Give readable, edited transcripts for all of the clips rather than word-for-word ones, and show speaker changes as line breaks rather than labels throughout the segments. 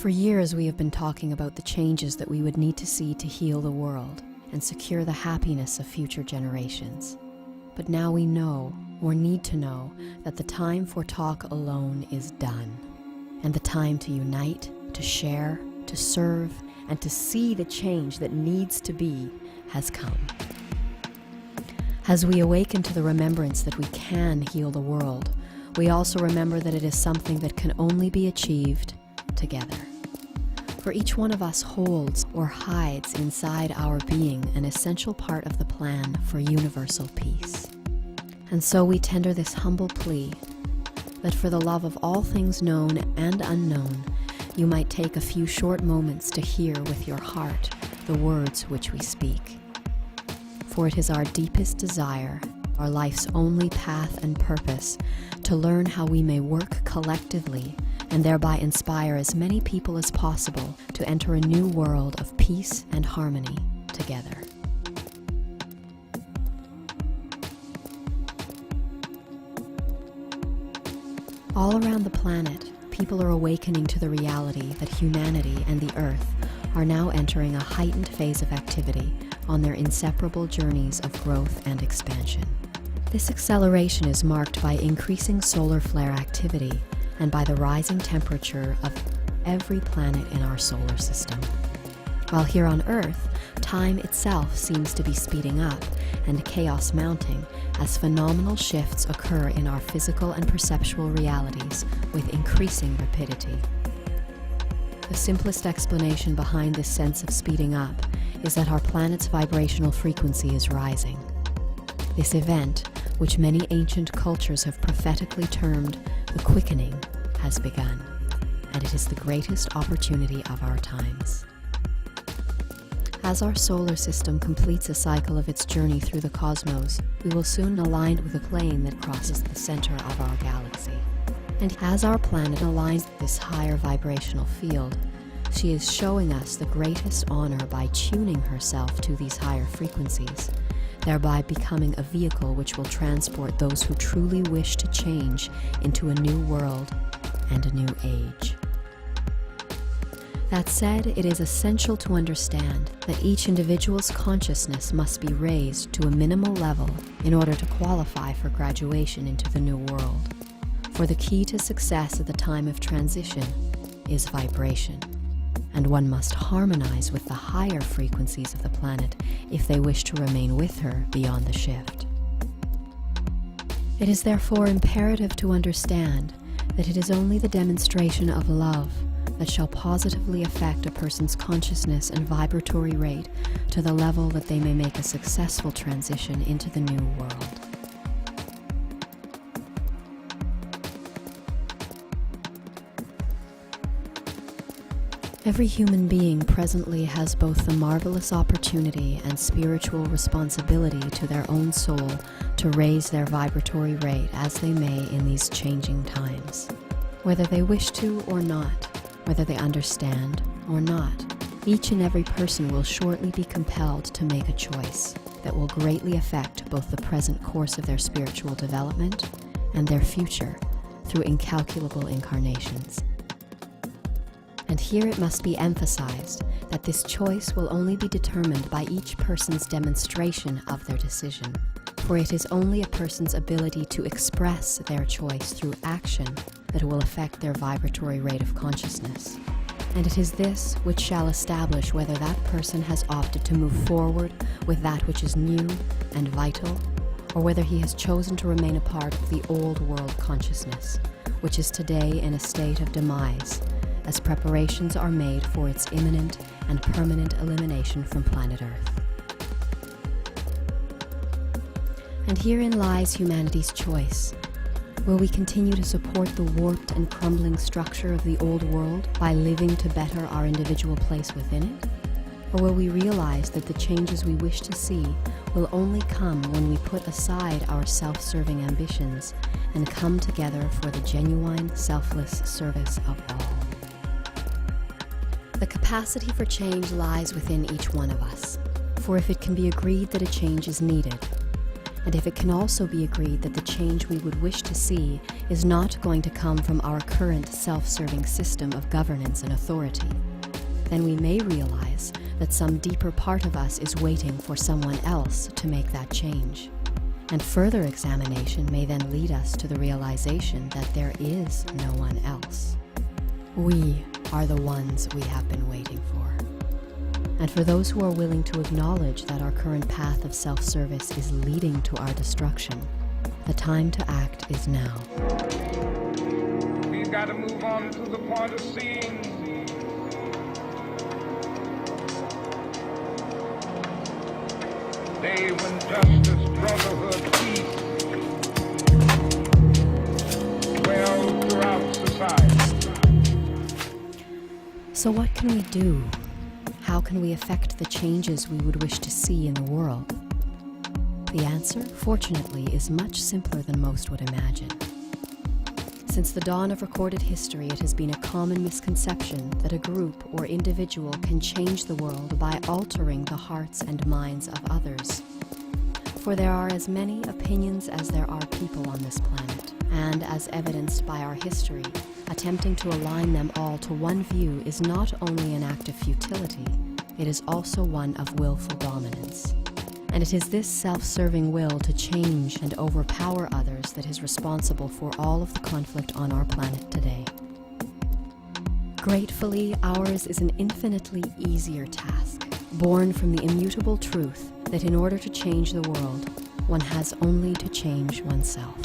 For years, we have been talking about the changes that we would need to see to heal the world and secure the happiness of future generations. But now we know, or need to know, that the time for talk alone is done, and the time to unite, to share, to serve, and to see the change that needs to be has come. As we awaken to the remembrance that we can heal the world, we also remember that it is something that can only be achieved together. For each one of us holds or hides inside our being an essential part of the plan for universal peace. And so we tender this humble plea that for the love of all things known and unknown, you might take a few short moments to hear with your heart the words which we speak. For it is our deepest desire, our life's only path and purpose, to learn how we may work collectively and thereby inspire as many people as possible to enter a new world of peace and harmony together. All around the planet, people are awakening to the reality that humanity and the Earth are now entering a heightened phase of activity on their inseparable journeys of growth and expansion. This acceleration is marked by increasing solar flare activity and by the rising temperature of every planet in our solar system. While here on Earth, time itself seems to be speeding up and chaos mounting as phenomenal shifts occur in our physical and perceptual realities with increasing rapidity. The simplest explanation behind this sense of speeding up is that our planet's vibrational frequency is rising. This event, which many ancient cultures have prophetically termed the quickening, has begun, and it is the greatest opportunity of our times. As our solar system completes a cycle of its journey through the cosmos, we will soon align with a plane that crosses the center of our galaxy. And as our planet aligns with this higher vibrational field, she is showing us the greatest honor by tuning herself to these higher frequencies, thereby becoming a vehicle which will transport those who truly wish to change into a new world and a new age. That said, it is essential to understand that each individual's consciousness must be raised to a minimal level in order to qualify for graduation into the new world. For the key to success at the time of transition is vibration, and one must harmonize with the higher frequencies of the planet if they wish to remain with her beyond the shift. It is therefore imperative to understand that it is only the demonstration of love that shall positively affect a person's consciousness and vibratory rate to the level that they may make a successful transition into the new world. Every human being presently has both the marvelous opportunity and spiritual responsibility to their own soul to raise their vibratory rate as they may in these changing times. Whether they wish to or not, whether they understand or not, each and every person will shortly be compelled to make a choice that will greatly affect both the present course of their spiritual development and their future through incalculable incarnations. And here it must be emphasized that this choice will only be determined by each person's demonstration of their decision, for it is only a person's ability to express their choice through action that will affect their vibratory rate of consciousness. And it is this which shall establish whether that person has opted to move forward with that which is new and vital, or whether he has chosen to remain a part of the old world consciousness, which is today in a state of demise, as preparations are made for its imminent and permanent elimination from planet Earth. And herein lies humanity's choice. Will we continue to support the warped and crumbling structure of the old world by living to better our individual place within it? Or will we realize that the changes we wish to see will only come when we put aside our self-serving ambitions and come together for the genuine, selfless service of all? The capacity for change lies within each one of us, for if it can be agreed that a change is needed, And if it can also be agreed that the change we would wish to see is not going to come from our current self-serving system of governance and authority, then we may realize that some deeper part of us is waiting for someone else to make that change. And further examination may then lead us to the realization that there is no one else. We are the ones we have been waiting for. And for those who are willing to acknowledge that our current path of self-service is leading to our destruction, the time to act is now.
We've got to move on to the point of seeing day when justice, brotherhood, peace dwell throughout society.
So what can we do? How can we affect the changes we would wish to see in the world? The answer, fortunately, is much simpler than most would imagine. Since the dawn of recorded history, it has been a common misconception that a group or individual can change the world by altering the hearts and minds of others. For there are as many opinions as there are people on this planet, and as evidenced by our history, attempting to align them all to one view is not only an act of futility, it is also one of willful dominance. And it is this self-serving will to change and overpower others that is responsible for all of the conflict on our planet today. Gratefully, ours is an infinitely easier task, born from the immutable truth that in order to change the world, one has only to change oneself.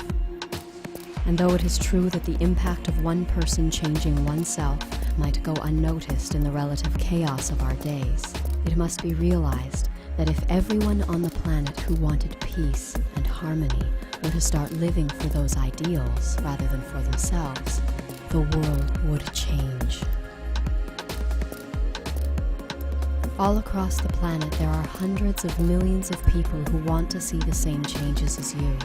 And though it is true that the impact of one person changing oneself might go unnoticed in the relative chaos of our days, it must be realized that if everyone on the planet who wanted peace and harmony were to start living for those ideals rather than for themselves, the world would change. All across the planet, there are hundreds of millions of people who want to see the same changes as you,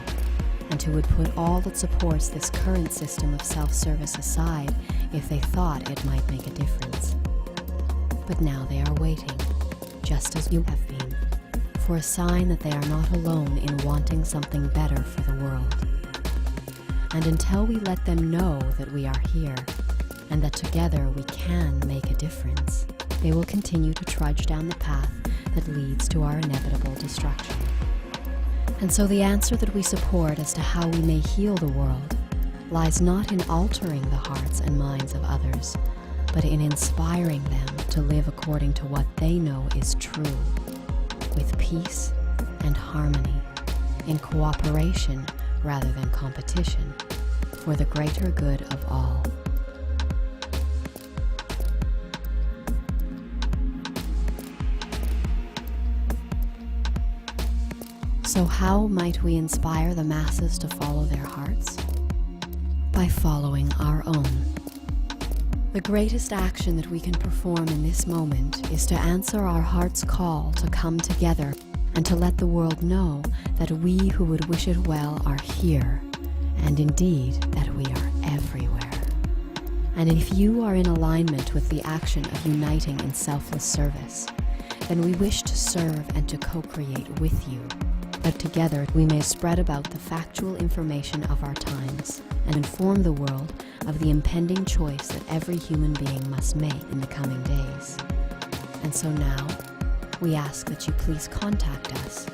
and who would put all that supports this current system of self-service aside if they thought it might make a difference. But now they are waiting, just as you have been, for a sign that they are not alone in wanting something better for the world. And until we let them know that we are here, and that together we can make a difference, they will continue to trudge down the path that leads to our inevitable destruction. And so the answer that we support as to how we may heal the world lies not in altering the hearts and minds of others, but in inspiring them to live according to what they know is true, with peace and harmony, in cooperation rather than competition, for the greater good of all. So how might we inspire the masses to follow their hearts? By following our own. The greatest action that we can perform in this moment is to answer our heart's call to come together and to let the world know that we who would wish it well are here, and indeed that we are everywhere. And if you are in alignment with the action of uniting in selfless service, then we wish to serve and to co-create with you, that together we may spread about the factual information of our times and inform the world of the impending choice that every human being must make in the coming days. And so now, we ask that you please contact us,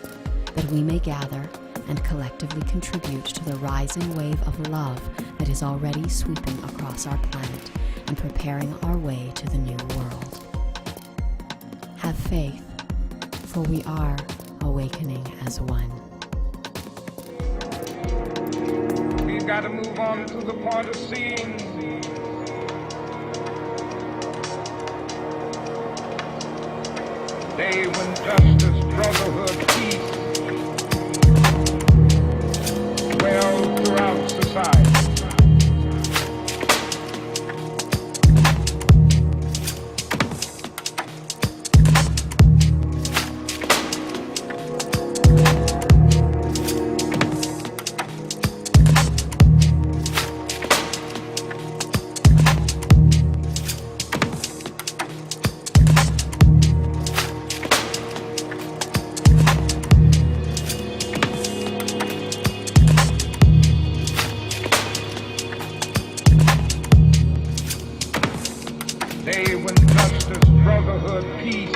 that we may gather and collectively contribute to the rising wave of love that is already sweeping across our planet and preparing our way to the new world. Have faith, for we are awakening as one.
We've got to move on to the point of seeing day when justice, brotherhood, peace dwell throughout society. peace